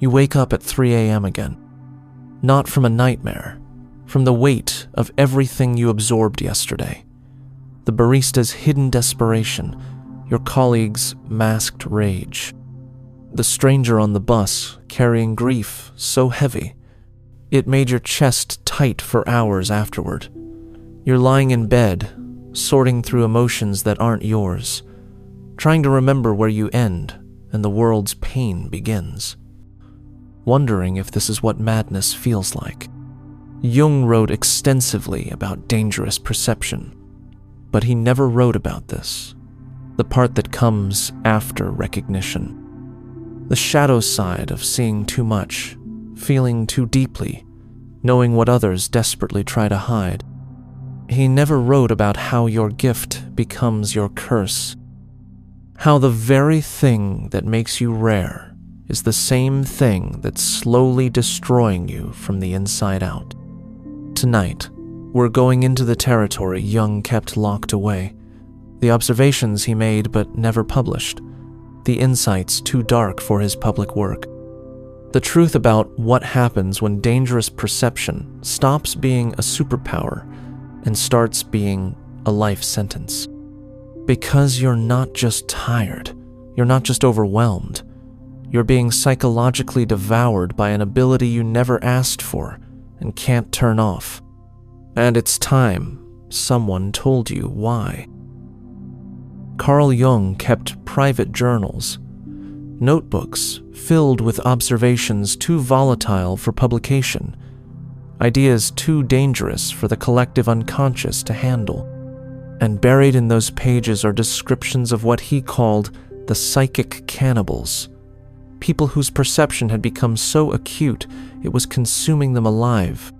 You wake up at 3 a.m. again. Not from a nightmare, from the weight of everything you absorbed yesterday. The barista's hidden desperation, your colleague's masked rage. The stranger on the bus carrying grief so heavy, it made your chest tight for hours afterward. You're lying in bed, sorting through emotions that aren't yours, trying to remember where you end and the world's pain begins. Wondering if this is what madness feels like. Jung wrote extensively about dangerous perception, but he never wrote about this, the part that comes after recognition. The shadow side of seeing too much, feeling too deeply, knowing what others desperately try to hide. He never wrote about how your gift becomes your curse, how the very thing that makes you rare is the same thing that's slowly destroying you from the inside out. Tonight, we're going into the territory Jung kept locked away, the observations he made but never published, the insights too dark for his public work. The truth about what happens when dangerous perception stops being a superpower and starts being a life sentence. Because you're not just tired, you're not just overwhelmed, you're being psychologically devoured by an ability you never asked for and can't turn off. And it's time someone told you why. Carl Jung kept private journals, notebooks filled with observations too volatile for publication, ideas too dangerous for the collective unconscious to handle. And buried in those pages are descriptions of what he called the psychic cannibals, people whose perception had become so acute it was consuming them alive.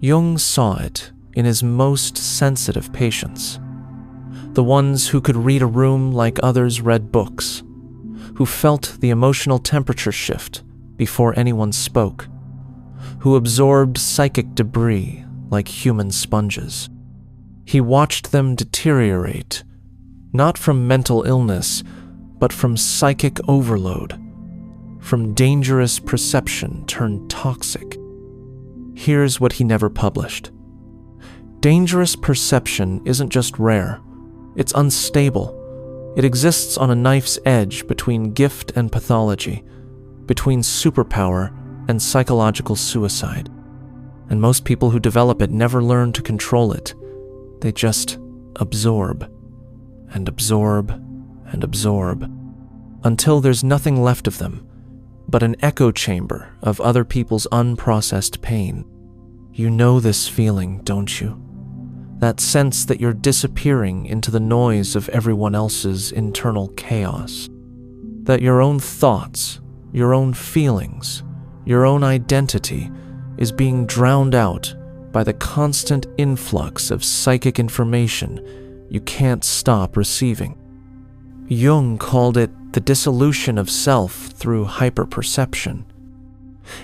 Jung saw it in his most sensitive patients, the ones who could read a room like others read books, who felt the emotional temperature shift before anyone spoke, who absorbed psychic debris like human sponges. He watched them deteriorate, not from mental illness, but from psychic overload, from dangerous perception turned toxic. Here's what he never published. Dangerous perception isn't just rare, it's unstable. It exists on a knife's edge between gift and pathology, between superpower and psychological suicide. And most people who develop it never learn to control it. They just absorb and absorb and absorb until there's nothing left of them but an echo chamber of other people's unprocessed pain. You know this feeling, don't you? That sense that you're disappearing into the noise of everyone else's internal chaos. That your own thoughts, your own feelings, your own identity is being drowned out by the constant influx of psychic information you can't stop receiving. Jung called it the dissolution of self through hyperperception,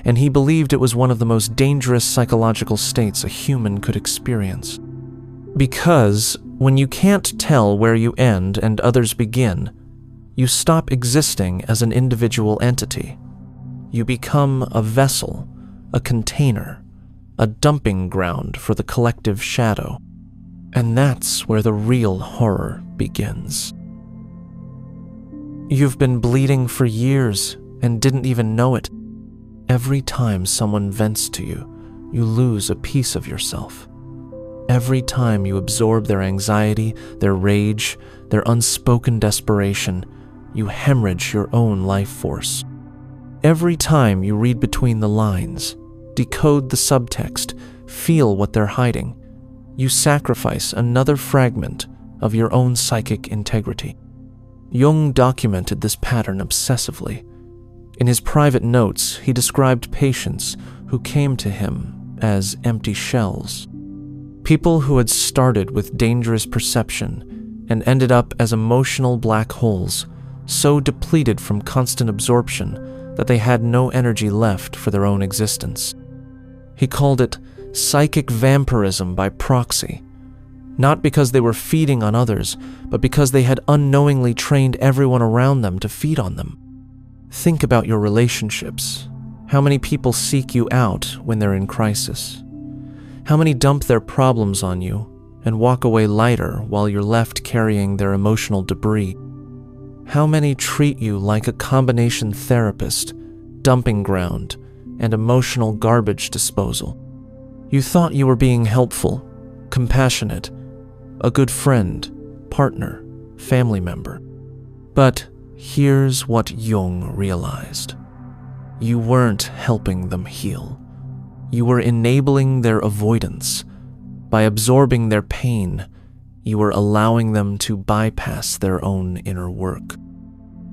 and he believed it was one of the most dangerous psychological states a human could experience. Because when you can't tell where you end and others begin, you stop existing as an individual entity. You become a vessel, a container, a dumping ground for the collective shadow. And that's where the real horror begins. You've been bleeding for years and didn't even know it. Every time someone vents to you, you lose a piece of yourself. Every time you absorb their anxiety, their rage, their unspoken desperation, you hemorrhage your own life force. Every time you read between the lines, decode the subtext, feel what they're hiding, you sacrifice another fragment of your own psychic integrity. Jung documented this pattern obsessively. In his private notes, he described patients who came to him as empty shells. People who had started with dangerous perception and ended up as emotional black holes, so depleted from constant absorption that they had no energy left for their own existence. He called it psychic vampirism by proxy, not because they were feeding on others, but because they had unknowingly trained everyone around them to feed on them. Think about your relationships, How many people seek you out when they're in crisis? How many dump their problems on you and walk away lighter while you're left carrying their emotional debris? How many treat you like a combination therapist, dumping ground, and emotional garbage disposal? You thought you were being helpful, compassionate, a good friend, partner, family member. But here's what Jung realized. You weren't helping them heal. You were enabling their avoidance. By absorbing their pain, you were allowing them to bypass their own inner work.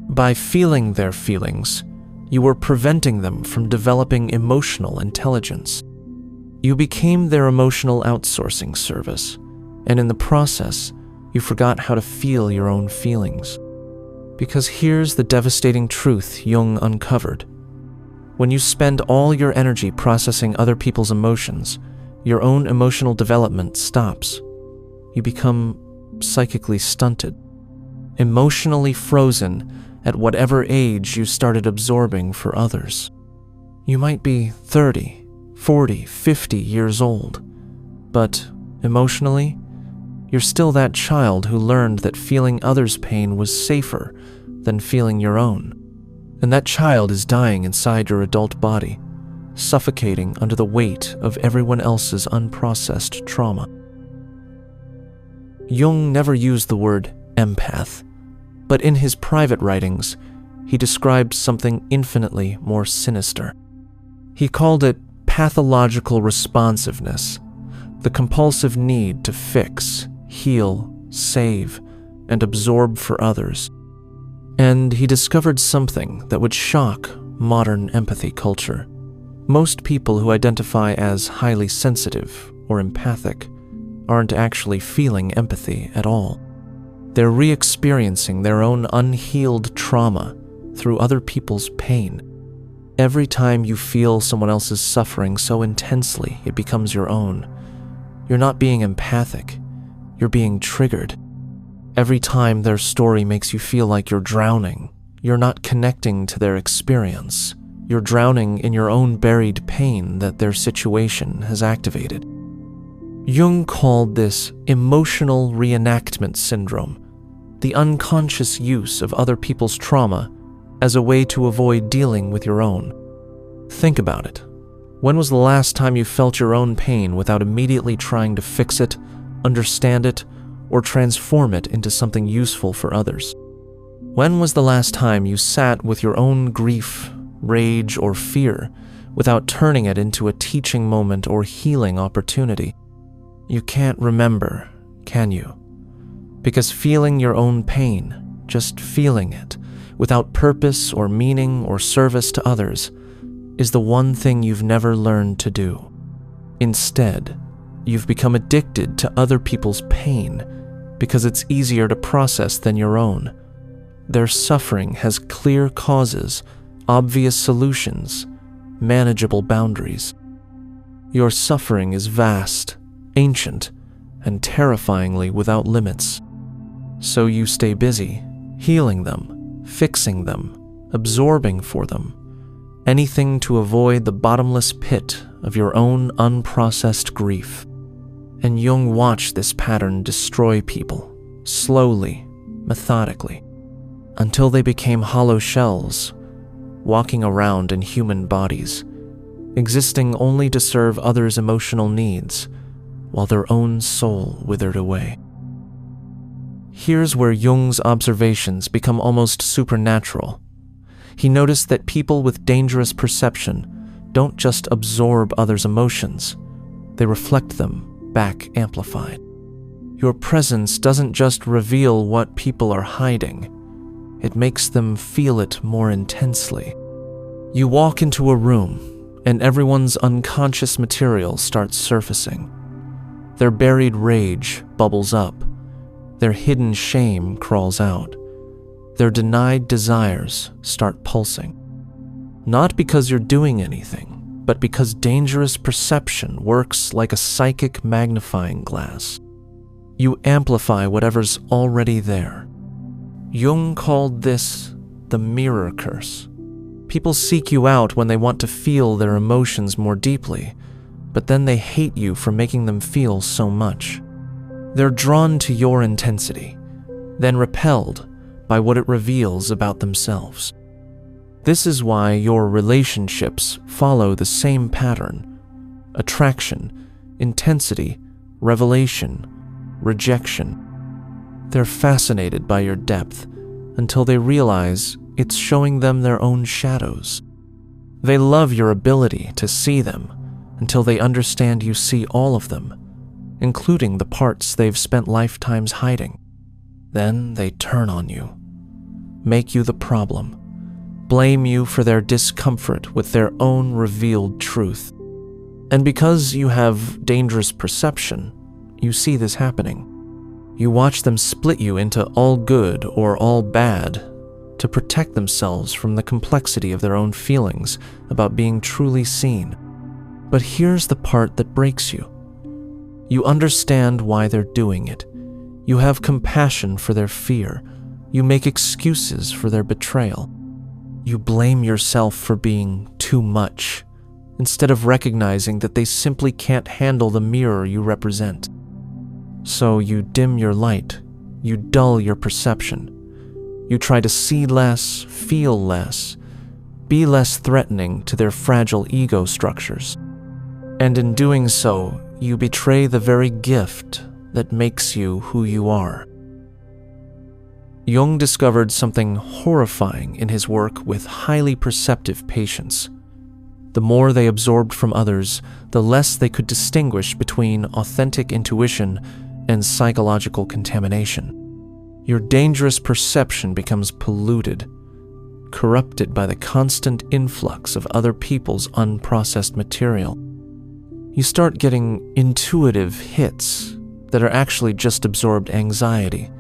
By feeling their feelings, you were preventing them from developing emotional intelligence. You became their emotional outsourcing service, and in the process, you forgot how to feel your own feelings. Because here's the devastating truth Jung uncovered. When you spend all your energy processing other people's emotions, your own emotional development stops. You become psychically stunted, emotionally frozen at whatever age you started absorbing for others. You might be 30, 40, 50 years old, but emotionally, you're still that child who learned that feeling others' pain was safer than feeling your own. And that child is dying inside your adult body, suffocating under the weight of everyone else's unprocessed trauma. Jung never used the word empath, but in his private writings, he described something infinitely more sinister. He called it pathological responsiveness, the compulsive need to fix, heal, save, and absorb for others. And he discovered something that would shock modern empathy culture. Most people who identify as highly sensitive or empathic aren't actually feeling empathy at all. They're re-experiencing their own unhealed trauma through other people's pain. Every time you feel someone else's suffering so intensely it becomes your own, you're not being empathic, you're being triggered. Every time their story makes you feel like you're drowning, you're not connecting to their experience. You're drowning in your own buried pain that their situation has activated. Jung called this emotional reenactment syndrome, the unconscious use of other people's trauma as a way to avoid dealing with your own. Think about it. When was the last time you felt your own pain without immediately trying to fix it, understand it, or transform it into something useful for others? When was the last time you sat with your own grief, rage, or fear without turning it into a teaching moment or healing opportunity? You can't remember, can you? Because feeling your own pain, just feeling it, without purpose or meaning or service to others, is the one thing you've never learned to do. Instead, you've become addicted to other people's pain because it's easier to process than your own. Their suffering has clear causes, obvious solutions, manageable boundaries. Your suffering is vast, ancient, and terrifyingly without limits. So you stay busy, healing them, fixing them, absorbing for them, anything to avoid the bottomless pit of your own unprocessed grief. And Jung watched this pattern destroy people, slowly, methodically, until they became hollow shells, walking around in human bodies, existing only to serve others' emotional needs, while their own soul withered away. Here's where Jung's observations become almost supernatural. He noticed that people with dangerous perception don't just absorb others' emotions, they reflect them back amplified. Your presence doesn't just reveal what people are hiding, it makes them feel it more intensely. You walk into a room, and everyone's unconscious material starts surfacing. Their buried rage bubbles up, their hidden shame crawls out, their denied desires start pulsing. Not because you're doing anything, but because dangerous perception works like a psychic magnifying glass. You amplify whatever's already there. Jung called this the mirror curse. People seek you out when they want to feel their emotions more deeply, but then they hate you for making them feel so much. They're drawn to your intensity, then repelled by what it reveals about themselves. This is why your relationships follow the same pattern: attraction, intensity, revelation, rejection. They're fascinated by your depth until they realize it's showing them their own shadows. They love your ability to see them until they understand you see all of them, including the parts they've spent lifetimes hiding. Then they turn on you, make you the problem, blame you for their discomfort with their own revealed truth. And because you have dangerous perception, you see this happening. You watch them split you into all good or all bad to protect themselves from the complexity of their own feelings about being truly seen. But here's the part that breaks you. You understand why they're doing it. You have compassion for their fear. You make excuses for their betrayal. You blame yourself for being too much, instead of recognizing that they simply can't handle the mirror you represent. So you dim your light, you dull your perception. You try to see less, feel less, be less threatening to their fragile ego structures. And in doing so, you betray the very gift that makes you who you are. Jung discovered something horrifying in his work with highly perceptive patients. The more they absorbed from others, the less they could distinguish between authentic intuition and psychological contamination. Your dangerous perception becomes polluted, corrupted by the constant influx of other people's unprocessed material. You start getting intuitive hits that are actually just absorbed anxiety.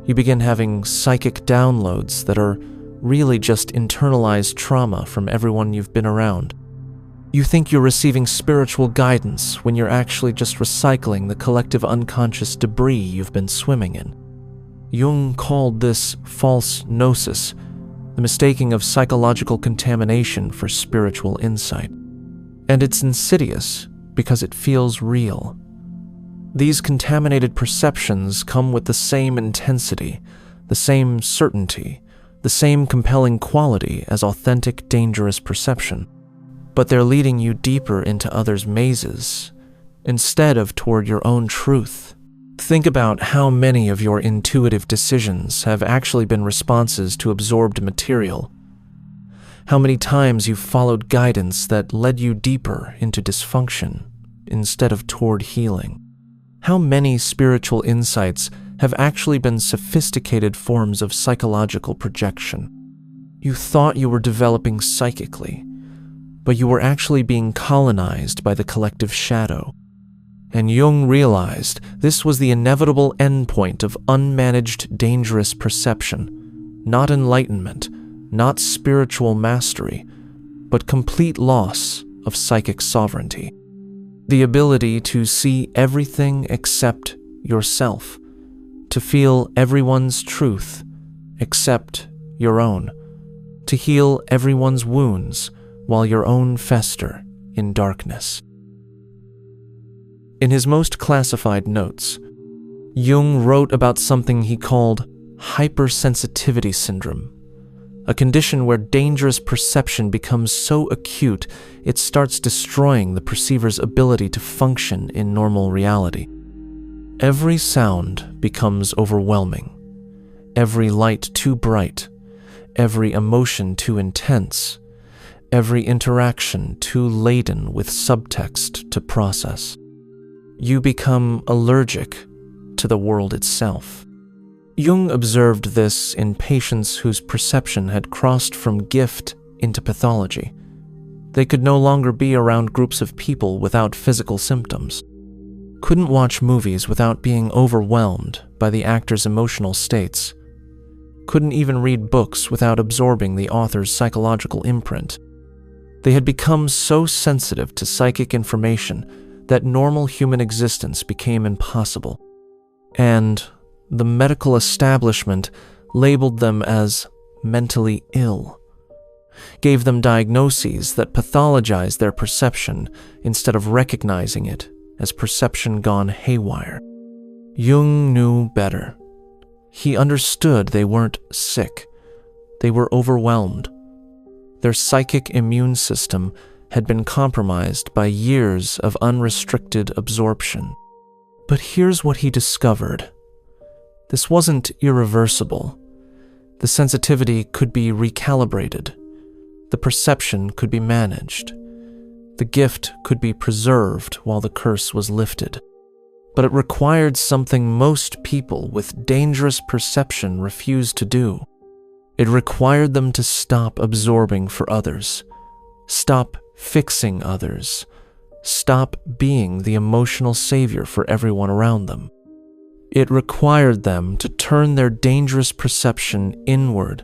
You begin having psychic downloads that are really just internalized trauma from everyone you've been around. You think you're receiving spiritual guidance when you're actually just recycling the collective unconscious debris you've been swimming in. Jung called this false gnosis, the mistaking of psychological contamination for spiritual insight. And it's insidious because it feels real. These contaminated perceptions come with the same intensity, the same certainty, the same compelling quality as authentic, dangerous perception. But they're leading you deeper into others' mazes, instead of toward your own truth. Think about how many of your intuitive decisions have actually been responses to absorbed material. How many times you've followed guidance that led you deeper into dysfunction, instead of toward healing. How many spiritual insights have actually been sophisticated forms of psychological projection. You thought you were developing psychically, but you were actually being colonized by the collective shadow. And Jung realized this was the inevitable endpoint of unmanaged, dangerous perception, not enlightenment, not spiritual mastery, but complete loss of psychic sovereignty. The ability to see everything except yourself, to feel everyone's truth except your own, to heal everyone's wounds while your own fester in darkness. In his most classified notes, Jung wrote about something he called hypersensitivity syndrome, a condition where dangerous perception becomes so acute it starts destroying the perceiver's ability to function in normal reality. Every sound becomes overwhelming, every light too bright, every emotion too intense, every interaction too laden with subtext to process. You become allergic to the world itself. Jung observed this in patients whose perception had crossed from gift into pathology. They could no longer be around groups of people without physical symptoms, couldn't watch movies without being overwhelmed by the actors' emotional states, couldn't even read books without absorbing the author's psychological imprint. They had become so sensitive to psychic information that normal human existence became impossible, and the medical establishment labeled them as mentally ill, gave them diagnoses that pathologized their perception instead of recognizing it as perception gone haywire. Jung knew better. He understood they weren't sick. They were overwhelmed. Their psychic immune system had been compromised by years of unrestricted absorption. But here's what he discovered. This wasn't irreversible. The sensitivity could be recalibrated. The perception could be managed. The gift could be preserved while the curse was lifted. But it required something most people with dangerous perception refused to do. It required them to stop absorbing for others, stop fixing others, stop being the emotional savior for everyone around them. It required them to turn their dangerous perception inward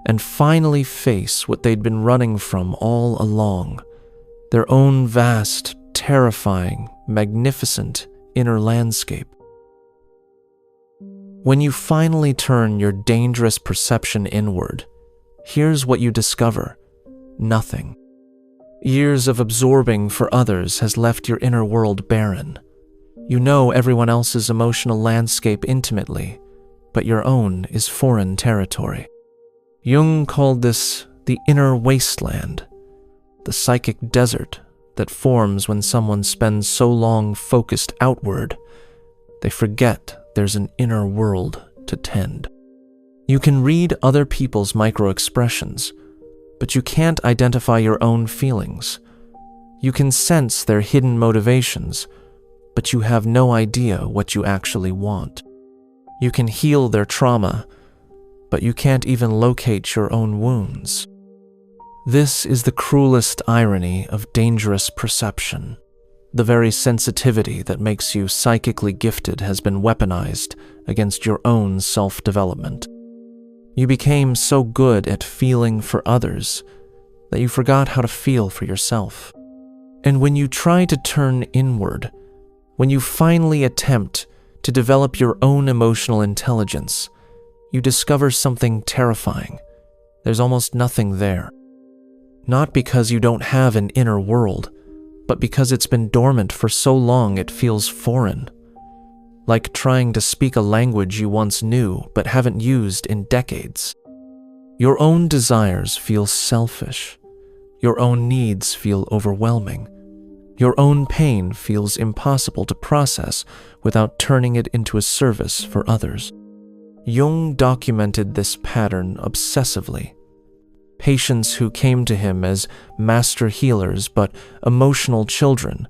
and finally face what they'd been running from all along, their own vast, terrifying, magnificent inner landscape. When you finally turn your dangerous perception inward, here's what you discover: nothing. Years of absorbing for others has left your inner world barren. You know everyone else's emotional landscape intimately, but your own is foreign territory. Jung called this the inner wasteland, the psychic desert that forms when someone spends so long focused outward, they forget there's an inner world to tend. You can read other people's micro-expressions, but you can't identify your own feelings. You can sense their hidden motivations, but you have no idea what you actually want. You can heal their trauma, but you can't even locate your own wounds. This is the cruelest irony of dangerous perception. The very sensitivity that makes you psychically gifted has been weaponized against your own self-development. You became so good at feeling for others that you forgot how to feel for yourself. And when you try to turn inward, when you finally attempt to develop your own emotional intelligence, you discover something terrifying. There's almost nothing there. Not because you don't have an inner world, but because it's been dormant for so long it feels foreign. Like trying to speak a language you once knew but haven't used in decades. Your own desires feel selfish. Your own needs feel overwhelming. Your own pain feels impossible to process without turning it into a service for others. Jung documented this pattern obsessively. Patients who came to him as master healers but emotional children,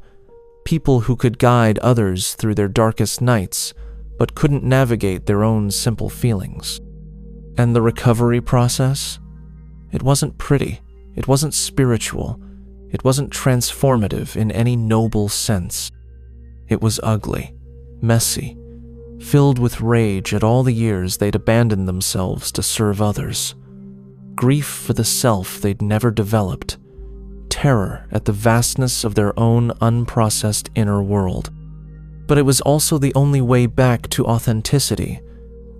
people who could guide others through their darkest nights but couldn't navigate their own simple feelings. And the recovery process? It wasn't pretty, it wasn't spiritual, it wasn't transformative in any noble sense. It was ugly, messy, filled with rage at all the years they'd abandoned themselves to serve others. Grief for the self they'd never developed, terror at the vastness of their own unprocessed inner world. But it was also the only way back to authenticity,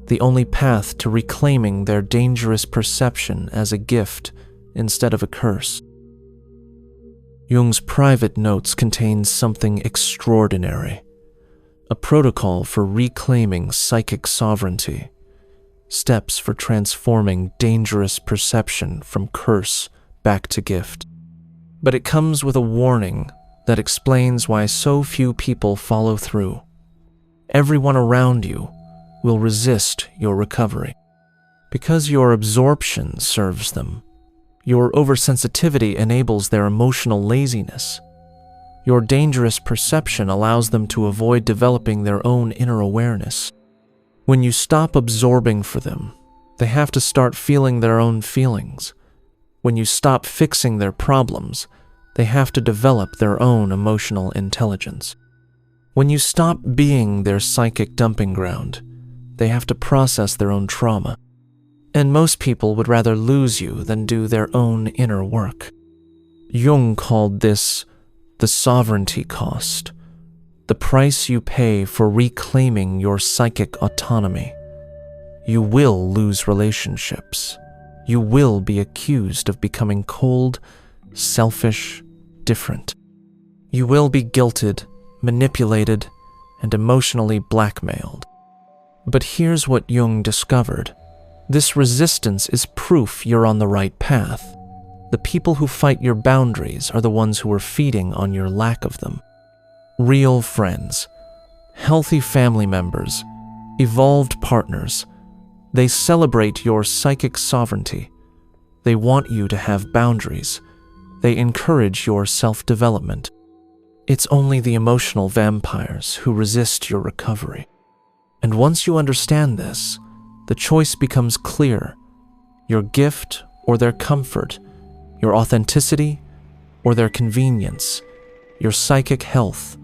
the only path to reclaiming their dangerous perception as a gift instead of a curse. Jung's private notes contain something extraordinary, a protocol for reclaiming psychic sovereignty. Steps for transforming dangerous perception from curse back to gift. But it comes with a warning that explains why so few people follow through. Everyone around you will resist your recovery. Because your absorption serves them. Your oversensitivity enables their emotional laziness. Your dangerous perception allows them to avoid developing their own inner awareness. When you stop absorbing for them, they have to start feeling their own feelings. When you stop fixing their problems, they have to develop their own emotional intelligence. When you stop being their psychic dumping ground, they have to process their own trauma. And most people would rather lose you than do their own inner work. Jung called this the sovereignty cost. The price you pay for reclaiming your psychic autonomy. You will lose relationships. You will be accused of becoming cold, selfish, different. You will be guilted, manipulated, and emotionally blackmailed. But here's what Jung discovered. This resistance is proof you're on the right path. The people who fight your boundaries are the ones who are feeding on your lack of them. Real friends, healthy family members, evolved partners, they celebrate your psychic sovereignty. They want you to have boundaries. They encourage your self-development. It's only the emotional vampires who resist your recovery. And once you understand this, the choice becomes clear: your gift or their comfort, your authenticity or their convenience, your psychic health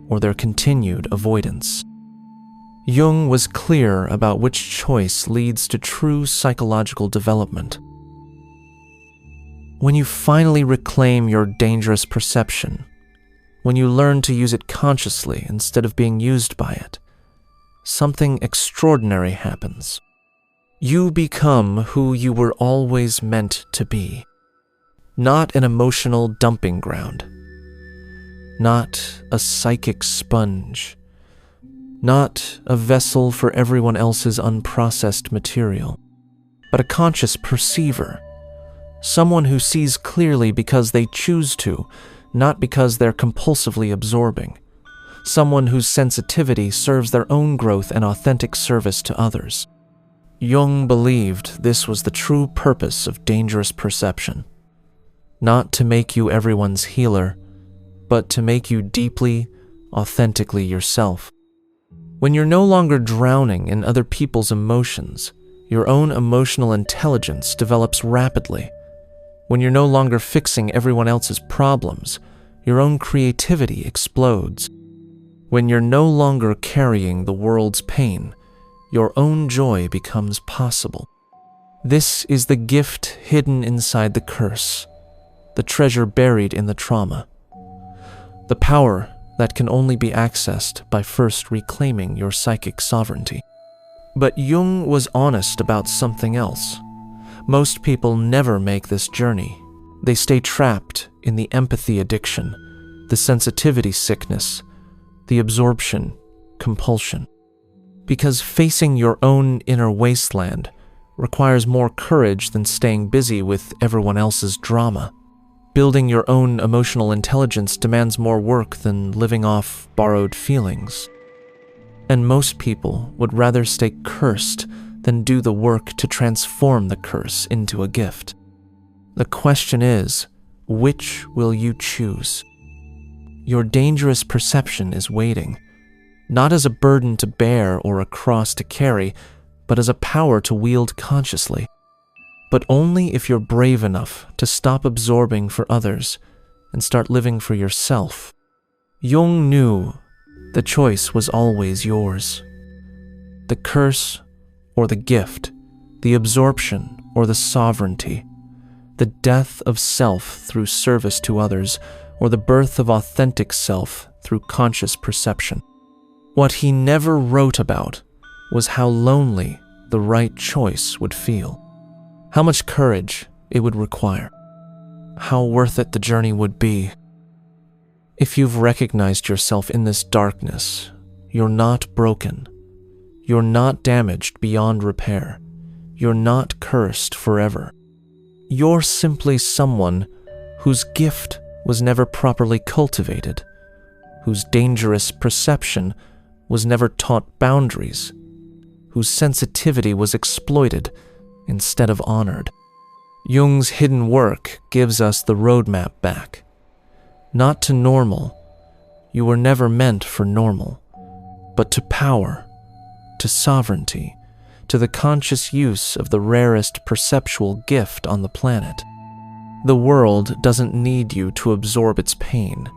or their continued avoidance. Jung was clear about which choice leads to true psychological development. When you finally reclaim your dangerous perception, when you learn to use it consciously instead of being used by it, something extraordinary happens. You become who you were always meant to be. Not an emotional dumping ground. Not a psychic sponge. Not a vessel for everyone else's unprocessed material, but a conscious perceiver. Someone who sees clearly because they choose to, not because they're compulsively absorbing. Someone whose sensitivity serves their own growth and authentic service to others. Jung believed this was the true purpose of dangerous perception. Not to make you everyone's healer, but to make you deeply, authentically yourself. When you're no longer drowning in other people's emotions, your own emotional intelligence develops rapidly. When you're no longer fixing everyone else's problems, your own creativity explodes. When you're no longer carrying the world's pain, your own joy becomes possible. This is the gift hidden inside the curse, the treasure buried in the trauma, the power that can only be accessed by first reclaiming your psychic sovereignty. But Jung was honest about something else. Most people never make this journey. They stay trapped in the empathy addiction, the sensitivity sickness, the absorption compulsion. Because facing your own inner wasteland requires more courage than staying busy with everyone else's drama. Building your own emotional intelligence demands more work than living off borrowed feelings. And most people would rather stay cursed than do the work to transform the curse into a gift. The question is, which will you choose? Your dangerous perception is waiting, not as a burden to bear or a cross to carry, but as a power to wield consciously. But only if you're brave enough to stop absorbing for others and start living for yourself. Jung knew the choice was always yours. The curse or the gift, the absorption or the sovereignty, the death of self through service to others, or the birth of authentic self through conscious perception. What he never wrote about was how lonely the right choice would feel. How much courage it would require. How worth it the journey would be. If you've recognized yourself in this darkness, you're not broken. You're not damaged beyond repair. You're not cursed forever. You're simply someone whose gift was never properly cultivated, whose dangerous perception was never taught boundaries, whose sensitivity was exploited instead of honored. Jung's hidden work gives us the roadmap back. Not to normal. You were never meant for normal, but to power, to sovereignty, to the conscious use of the rarest perceptual gift on the planet. The world doesn't need you to absorb its pain.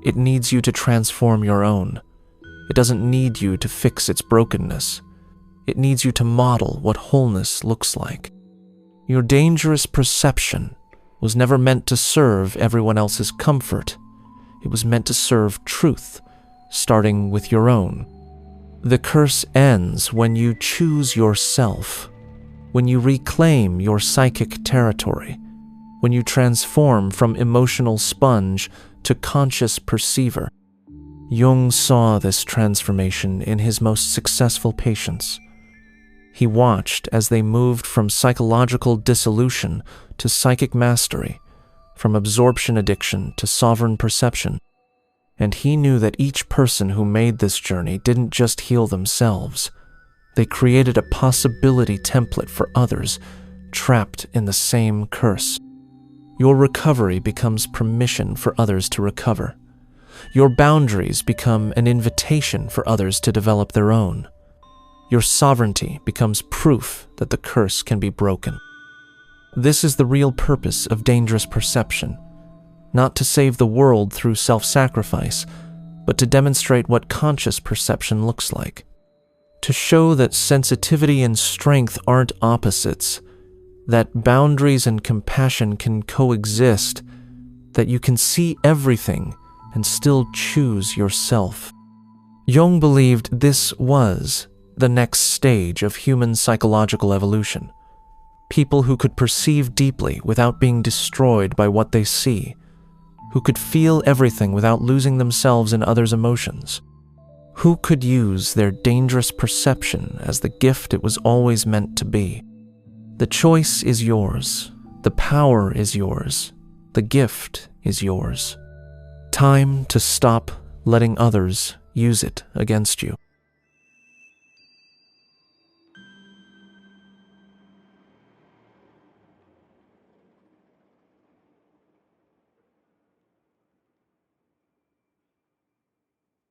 It needs you to transform your own. It doesn't need you to fix its brokenness. It needs you to model what wholeness looks like. Your dangerous perception was never meant to serve everyone else's comfort. It was meant to serve truth, starting with your own. The curse ends when you choose yourself, when you reclaim your psychic territory, when you transform from emotional sponge to conscious perceiver. Jung saw this transformation in his most successful patients. He watched as they moved from psychological dissolution to psychic mastery, from absorption addiction to sovereign perception. And he knew that each person who made this journey didn't just heal themselves. They created a possibility template for others trapped in the same curse. Your recovery becomes permission for others to recover. Your boundaries become an invitation for others to develop their own. Your sovereignty becomes proof that the curse can be broken. This is the real purpose of dangerous perception, not to save the world through self-sacrifice, but to demonstrate what conscious perception looks like. To show that sensitivity and strength aren't opposites, that boundaries and compassion can coexist, that you can see everything and still choose yourself. Jung believed this was the next stage of human psychological evolution. People who could perceive deeply without being destroyed by what they see, who could feel everything without losing themselves in others' emotions, who could use their dangerous perception as the gift it was always meant to be. The choice is yours, the power is yours, the gift is yours. Time to stop letting others use it against you.